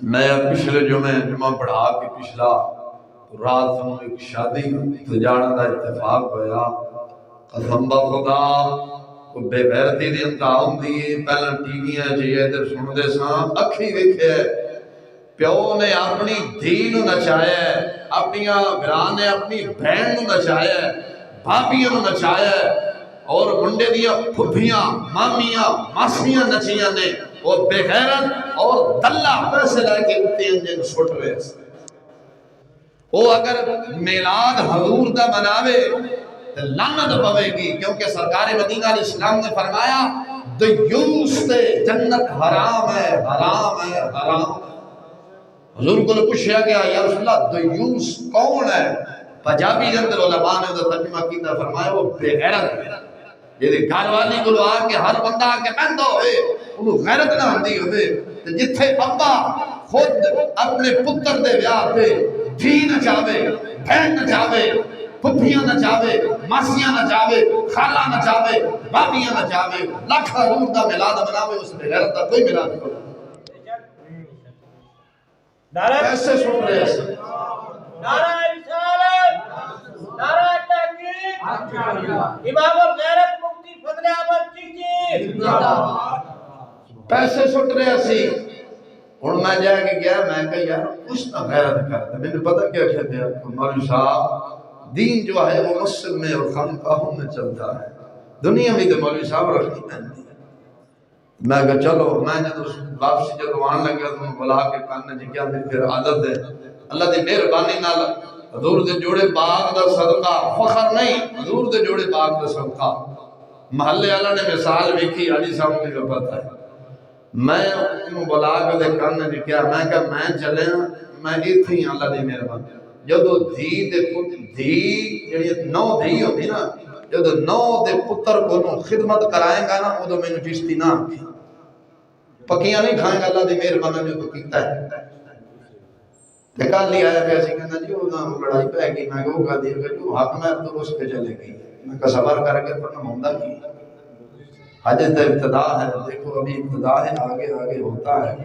میں پچھلے جمعہ پڑھا کے پچھلا رات نو ایک شادی تے جانے دا اتفاق ہویا۔ قسم با خدا کو بے غیرتی دی انتہا ہوندی ہے۔ پہلا ٹی ویاں جی ادھر سندے ساں اکھی ویکھے پیو نے اپنی دھی نو نچایا ہے، اپنی بھرا نے اپنی بہن نو نچایا ہے، بھابیاں نو نچایا ہے، اور منڈے دیا پھپھیاں مامیاں ماسیاں نچیاں نے، وہ بے غیرت اور دلہ پیسے لے کے اتے انجن سٹ ہوئے۔ وہ اگر میلاد حضور دا مناوے تو لعنت پوے گی، کیونکہ سرکار مدینہ علیہ السلام نے فرمایا دیوس تے جنت حرام ہے، حرام ہے، حرام۔ حضور کو پوچھا گیا یا رسول اللہ دیوس کون ہے؟ پنجابی کے اندر علماء نے تو ترجمہ کیتا، فرمایا وہ بے غیرت ہے۔ یہ گھر والی کو آ کے ہر بندہ آ کے بہندہ ہوئے انہوں غیرت نہ ہوندی ہوئے، جتھے ابا خود اپنے پتر دے بیاہ پہ دھی نہ چاہے، بہن نہ چاہے، پھپھیاں نہ چاہے، ماسیاں نہ چاہے، خالہ نہ چاہے، بابیاں نہ چاہے، لاکھ حضور دا میلاد مناوے، اس میں غیرت دا کوئی میلاد نہیں۔ کیسے سن رہے ہیں؟ نعرہ رسالت، نعرہ تحقیق، امام الغیرت مفتی فضل احمد چشتی، پیسے سٹ رہے سی۔ اور میں جا کے گیا، میں کہا یار کچھ نہ غیرت کرتا، میں نے پتا کیا کہتے ہیں مولوی صاحب، دین جو ہے وہ مسجد میں اور خانقاہوں میں چلتا ہے، دنیا میں تو مولوی صاحب رکھنی پہنتی ہے۔ میں کہا چلو، میں جب واپسی جب آن لگا تو میں بلا کے کہنے جی کیا میری پھر عادت ہے، اللہ دی مہربانی نال حضور دے جوڑے پاک دا صدقہ، فخر نہیں، حضور دے جوڑے پاک دا صدقہ، محلے اللہ نے مثال ویکھی، علی صاحب نے پتہ ہے۔ میں انہوں بلا کے دے کہنے جی کیا، میں کہا میں چلے میں ایتھی ہی اللہ دی مہربانی۔ جدو دھی دے پتر نو دھی ہوتی نا، جدو نو دے پتر کو خدمت کرائیں گا نا، وہ تو میں نے چشتی نہ کی پکیاں نہیں کھائیں گا، اللہ دی مہربانی نے تو کیتا ہے۔ تے کل ہی آیا پیسی کہنا جی وہ لڑائی پہ گئی، میں کہا وہ کہا دیا کہ جو حق میں تو اس پہ چلے گئی، میں کہا صبر کر کے پڑھنا ہوندہ کی حج تو ابتدا ہے، دیکھو ابھی ابتدا ہے، آگے آگے ہوتا ہے۔